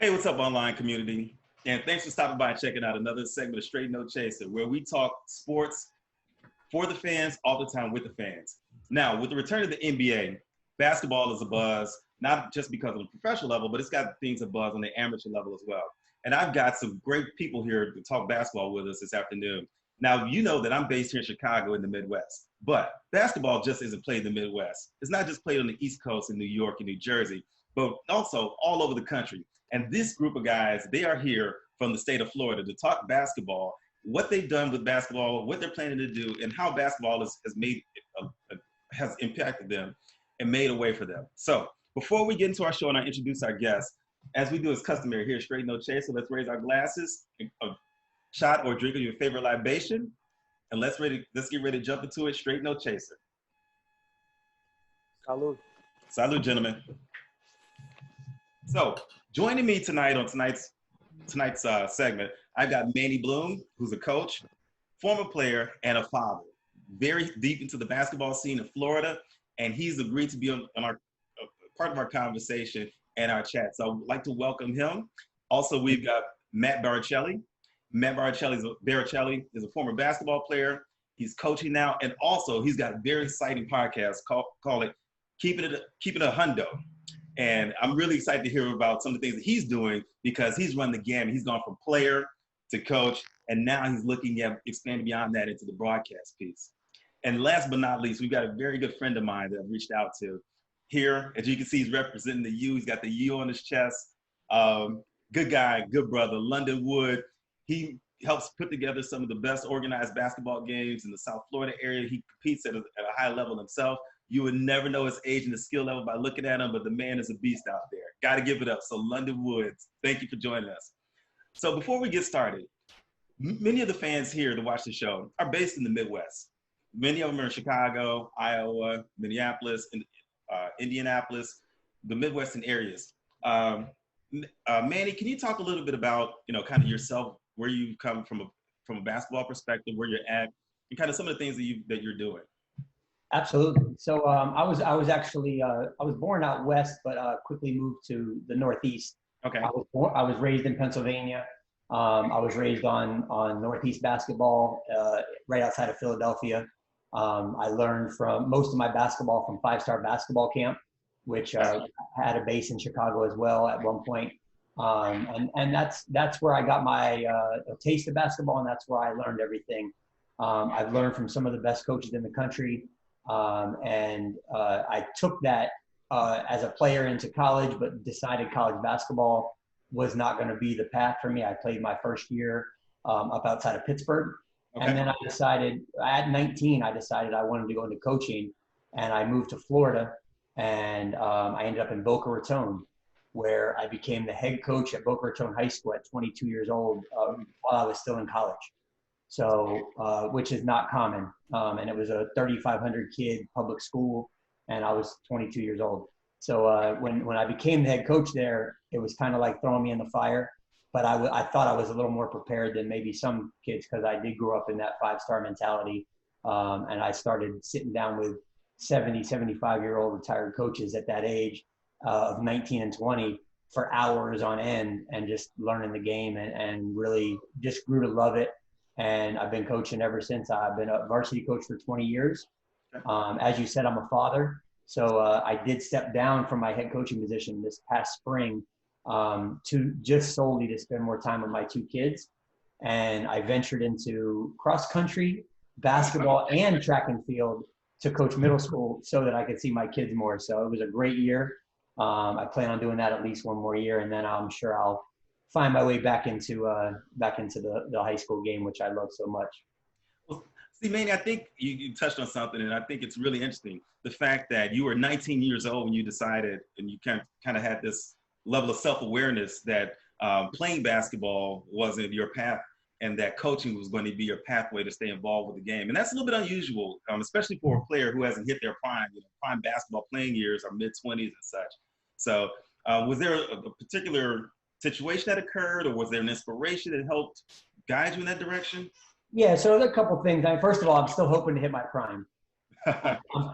Hey, what's up, online community? And thanks for stopping by and checking out another segment of Straight No Chaser, where we talk sports for the fans all the time with the fans. Now, with the return of the NBA, basketball is a buzz, not just because of the professional level, but it's got things a buzz on the amateur level as well. And I've got some great people here to talk basketball with us this afternoon. Now, you know that I'm based here in Chicago in the Midwest, but basketball just isn't played in the Midwest. It's not just played on the East Coast in New York and New Jersey, but also all over the country. And this group of guys, they are here from the state of Florida to talk basketball, what they've done with basketball, what they're planning to do, and how basketball has impacted them and made a way for them. So before we get into our show and I introduce our guests, as we do as customary here, Straight No Chaser, let's raise our glasses, a shot or drink of your favorite libation, and let's get ready to jump into it. Straight No Chaser. Salud. Salud, gentlemen. So joining me tonight on tonight's segment, I've got Manny Bloom, who's a coach, former player, and a father. Very deep into the basketball scene in Florida, and he's agreed to be on our part of our conversation and our chat. So I'd like to welcome him. Also, we've got Matt Baricelli. Matt Baricelli is a former basketball player. He's coaching now, and also he's got a very exciting podcast called it Keeping It a Hundo. And I'm really excited to hear about some of the things that he's doing because he's run the gamut. He's gone from player to coach, and now he's looking at expanding beyond that into the broadcast piece. And last but not least, we've got a very good friend of mine that I've reached out to. Here, as you can see, he's representing the U. He's got the U on his chest. Good guy, good brother, London Wood. He helps put together some of the best organized basketball games in the South Florida area. He competes at a high level himself. You would never know his age and his skill level by looking at him, but the man is a beast out there. Got to give it up. So London Woods, thank you for joining us. So before we get started, many of the fans here to watch the show are based in the Midwest. Many of them are in Chicago, Iowa, Minneapolis, and Indianapolis, the Midwestern areas. Manny, can you talk a little bit about, kind of yourself, where you come from a basketball perspective, where you're at, and kind of some of the things that you're doing? Absolutely. So I was actually I was born out west, but quickly moved to the Northeast. Okay. I was raised in Pennsylvania. I was raised on Northeast basketball, right outside of Philadelphia. I learned from most of my basketball from 5-Star Basketball Camp, which had a base in Chicago as well at one point. And that's where I got my a taste of basketball, and that's where I learned everything. I've learned from some of the best coaches in the country. And I took that as a player into college, but decided college basketball was not going to be the path for me. I played my first year up outside of Pittsburgh. Okay. And then I decided, at 19, I wanted to go into coaching, and I moved to Florida, and I ended up in Boca Raton, where I became the head coach at Boca Raton High School at 22 years old while I was still in college. So, which is not common. And it was a 3,500 kid public school, and I was 22 years old. So when I became the head coach there, it was kind of like throwing me in the fire. But I thought I was a little more prepared than maybe some kids, because I did grow up in that 5-star mentality. And I started sitting down with 70, 75-year-old retired coaches at that age of 19 and 20 for hours on end, and just learning the game, and really just grew to love it. And I've been coaching ever since. I've been a varsity coach for 20 years. As you said, I'm a father. So I did step down from my head coaching position this past spring to just solely to spend more time with my 2 kids. And I ventured into cross country, basketball, and track and field to coach middle school so that I could see my kids more. So it was a great year. I plan on doing that at least one more year, and then I'm sure I'll find my way back into the high school game, which I love so much. Well, see, Manny, I think you touched on something, and I think it's really interesting. The fact that you were 19 years old when you decided, and you kind of had this level of self-awareness that playing basketball wasn't your path, and that coaching was going to be your pathway to stay involved with the game. And that's a little bit unusual, especially for a player who hasn't hit their prime. Prime basketball playing years are mid-20s and such. So was there a particular situation that occurred, or was there an inspiration that helped guide you in that direction? Yeah, so there's a couple things. First of all, I'm still hoping to hit my prime.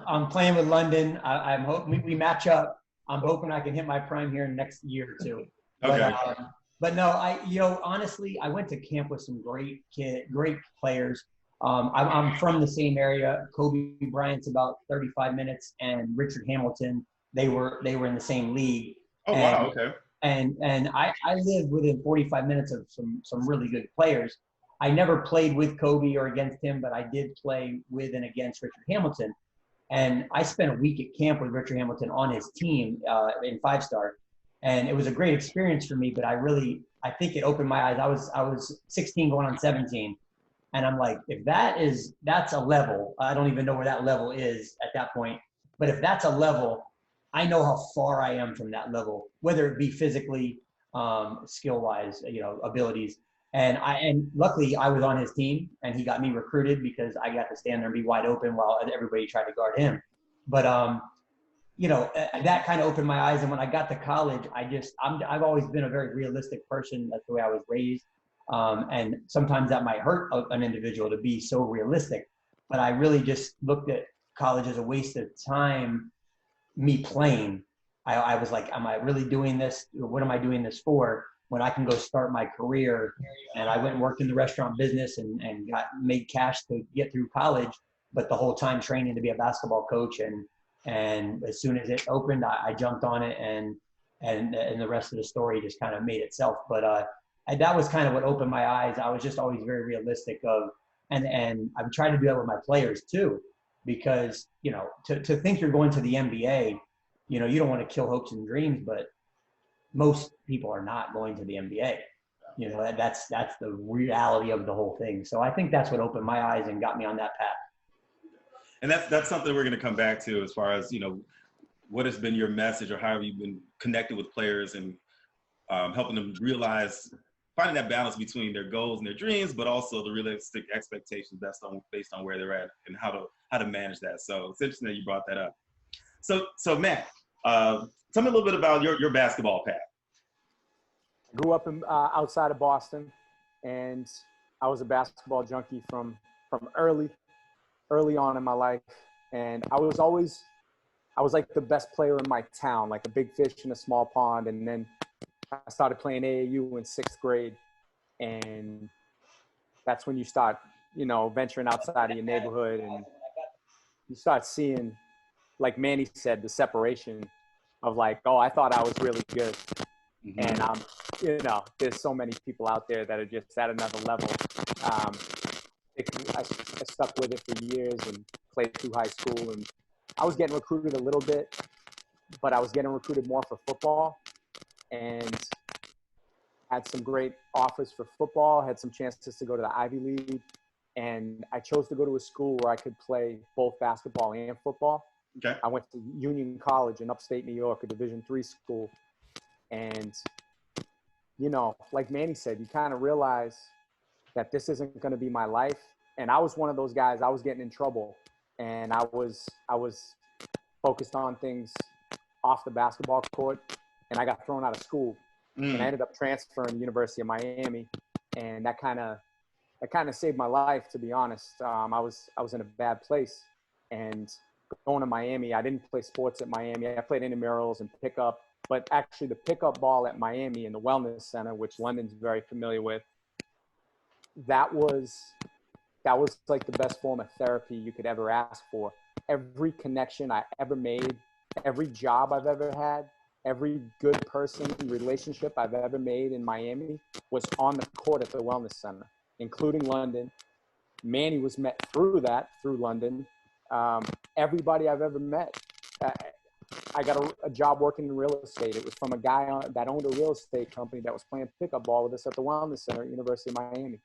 I'm playing with London. I'm hoping we match up. I'm hoping I can hit my prime here in the next year or two. But Okay. but no, honestly, I went to camp with some great players. I'm from the same area. Kobe Bryant's about 35 minutes, and Richard Hamilton. They were in the same league, Oh, and wow. Okay. I lived within 45 minutes of some really good players. I never played with Kobe or against him, but I did play with and against Richard Hamilton. And I spent a week at camp with Richard Hamilton on his team in 5-star, and it was a great experience for me. But I think it opened my eyes. I was 16 going on 17, and I'm like, if that's a level, I don't even know where that level is at that point. But if that's a level, I know how far I am from that level, whether it be physically, skill wise, abilities. And luckily I was on his team and he got me recruited because I got to stand there and be wide open while everybody tried to guard him. But that kind of opened my eyes. And when I got to college, I've always been a very realistic person. That's the way I was raised. And sometimes that might hurt an individual to be so realistic. But I really just looked at college as a waste of time, me playing. I was like, am I really doing this? What am I doing this for? When I can go start my career. And I went and worked in the restaurant business and made cash to get through college, but the whole time training to be a basketball coach. And as soon as it opened, I jumped on it, and the rest of the story just kind of made itself. But and that was kind of what opened my eyes. I was just always very realistic and I'm trying to do that with my players too, because to think you're going to the NBA, you don't want to kill hopes and dreams, but most people are not going to the NBA. That's the reality of the whole thing. So I think that's what opened my eyes and got me on that path. And that's something we're going to come back to as far as, what has been your message or how have you been connected with players and helping them realize, finding that balance between their goals and their dreams, but also the realistic expectations based on where they're at and how to manage that. So it's interesting that you brought that up. So Matt, tell me a little bit about your basketball path. I grew up outside of Boston, and I was a basketball junkie from early on in my life. And I was like the best player in my town, like a big fish in a small pond. And then I started playing AAU in 6th grade. And that's when you start, venturing outside of your neighborhood, and you start seeing, like Manny said, the separation of like, oh, I thought I was really good. Mm-hmm. And there's so many people out there that are just at another level. I stuck with it for years and played through high school, and I was getting recruited a little bit, but I was getting recruited more for football, and had some great offers for football, had some chances to go to the Ivy League, and I chose to go to a school where I could play both basketball and football. Okay. I went to Union College in upstate New York, a Division III school. And, like Manny said, you kind of realize that this isn't going to be my life. And I was one of those guys, I was getting in trouble. And I was focused on things off the basketball court, and I got thrown out of school. And I ended up transferring to the University of Miami. And that kind of saved my life, to be honest. I was in a bad place. And going to Miami, I didn't play sports at Miami. I played intramurals and pickup. But actually, the pickup ball at Miami in the Wellness Center, which London's very familiar with, that was like the best form of therapy you could ever ask for. Every connection I ever made, every job I've ever had, every good person relationship I've ever made in Miami was on the court at the Wellness Center, including London. Manny was met through London. Everybody I've ever met. I got a job working in real estate. It was from a guy that owned a real estate company that was playing pickup ball with us at the Wellness Center at University of Miami.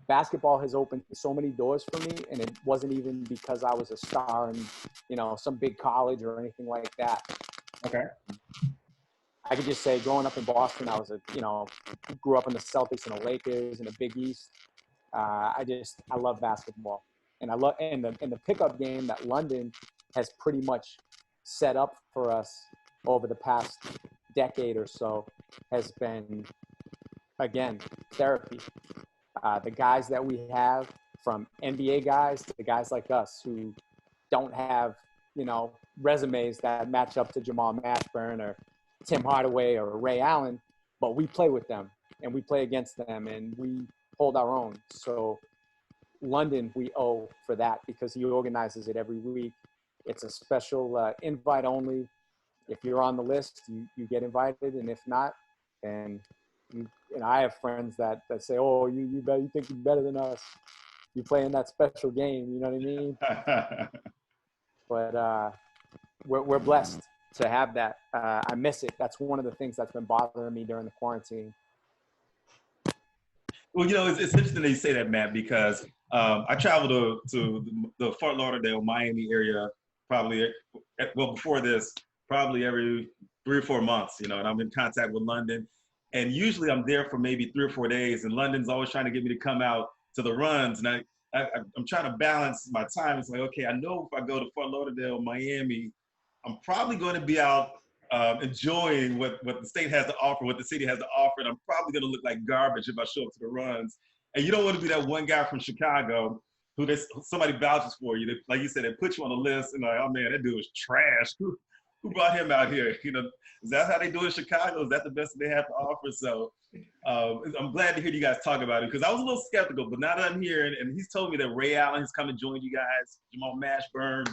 Basketball has opened so many doors for me, and it wasn't even because I was a star in, some big college or anything like that. Okay. I could just say, growing up in Boston, I was grew up in the Celtics and the Lakers and the Big East. I love basketball, and the pickup game that London has pretty much set up for us over the past decade or so has been, again, therapy. The guys that we have, from NBA guys to the guys like us who don't have, resumes that match up to Jamal Mashburn or Tim Hardaway or Ray Allen, but we play with them and we play against them and we hold our own. So London, we owe for that because he organizes it every week. It's a special invite only. If you're on the list, you get invited, and if not, then and I have friends that say, "Oh, you think you're better than us? You play in that special game." You know what I mean? But we're blessed to have that. I miss it. That's one of the things that's been bothering me during the quarantine. Well, it's interesting that you say that, Matt, because I travel to the Fort Lauderdale, Miami area probably, well, before this, probably every 3 or 4 months, and I'm in contact with London. And usually I'm there for maybe 3 or 4 days, and London's always trying to get me to come out to the runs. And I'm trying to balance my time. It's like, okay, I know if I go to Fort Lauderdale, Miami, I'm probably going to be out enjoying what the state has to offer, what the city has to offer, and I'm probably going to look like garbage if I show up to the runs. And you don't want to be that one guy from Chicago who somebody vouches for you. Like you said, they put you on the list and like, oh man, that dude was trash. Who brought him out here? Is that how they do it in Chicago? Is that the best they have to offer? So I'm glad to hear you guys talk about it because I was a little skeptical, but now that I'm here and he's told me that Ray Allen has come and joined you guys, Jamal Mashburn,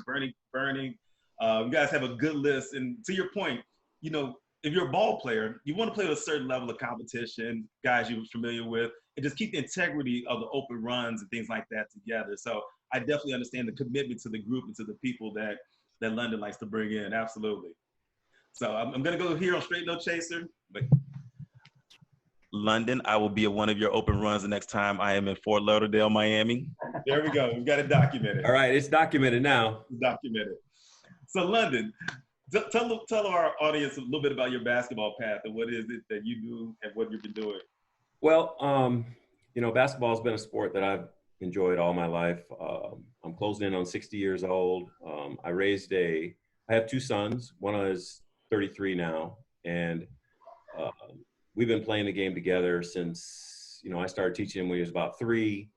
Burning. You guys have a good list. And to your point, if you're a ball player, you want to play with a certain level of competition, guys you're familiar with, and just keep the integrity of the open runs and things like that together. So I definitely understand the commitment to the group and to the people that London likes to bring in. Absolutely. So I'm going to go here on Straight No Chaser. But London, I will be at one of your open runs the next time I am in Fort Lauderdale, Miami. There we go. We've got it documented. All right. It's documented now. It's documented. So London, tell our audience a little bit about your basketball path and what is it that you do and what you've been doing. Well, basketball has been a sport that I've enjoyed all my life. I'm closing in on 60 years old. I have 2 sons. One is 33 now. And we've been playing the game together since, I started teaching him when he was about 3.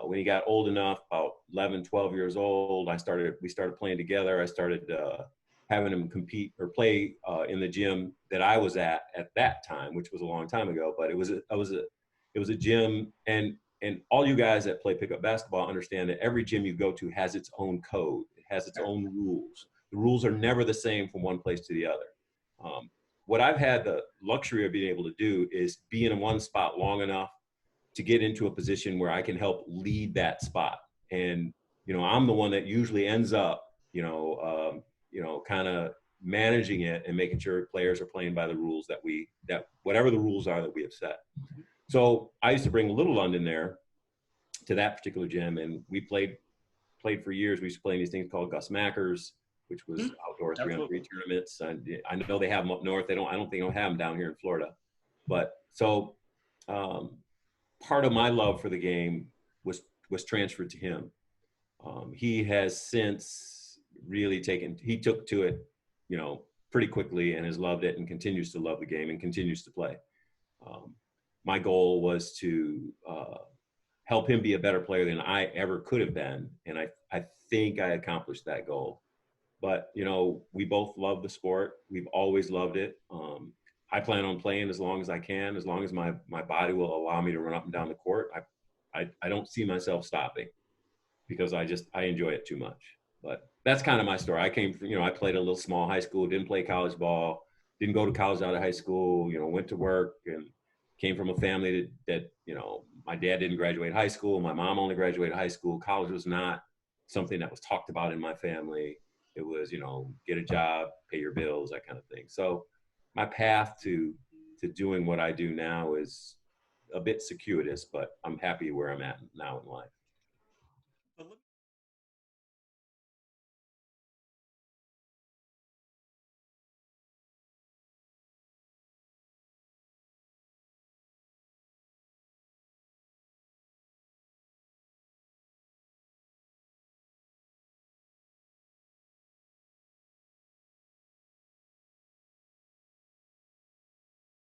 When he got old enough, about 11, 12 years old, we started playing together. I started having him compete or play in the gym that I was at that time, which was a long time ago. But it was a gym, and all you guys that play pickup basketball understand that every gym you go to has its own code. It has its own rules. The rules are never the same from one place to the other. What I've had the luxury of being able to do is be in one spot long enough to get into a position where I can help lead that spot. And, I'm the one that usually ends up, kind of managing it and making sure players are playing by the rules that whatever the rules are that we have set. So I used to bring Little London there to that particular gym, and we played for years. We used to play in these things called Gus Mackers, which was outdoor 3-on-3 tournaments. And I know they have them up north. I don't think they'll have them down here in Florida. But so part of my love for the game was transferred to him. He has since really took to it, pretty quickly and has loved it and continues to love the game and continues to play. My goal was to help him be a better player than I ever could have been. And I think I accomplished that goal. But, we both love the sport. We've always loved it. I plan on playing as long as I can, as long as my body will allow me to run up and down the court. I don't see myself stopping because I enjoy it too much. But that's kind of my story. I came from, I played a little small high school, didn't play college ball, didn't go to college out of high school, went to work and came from a family that my dad didn't graduate high school. My mom only graduated high school. College was not something that was talked about in my family. It was, get a job, pay your bills, that kind of thing. So my path to doing what I do now is a bit circuitous, but I'm happy where I'm at now in life.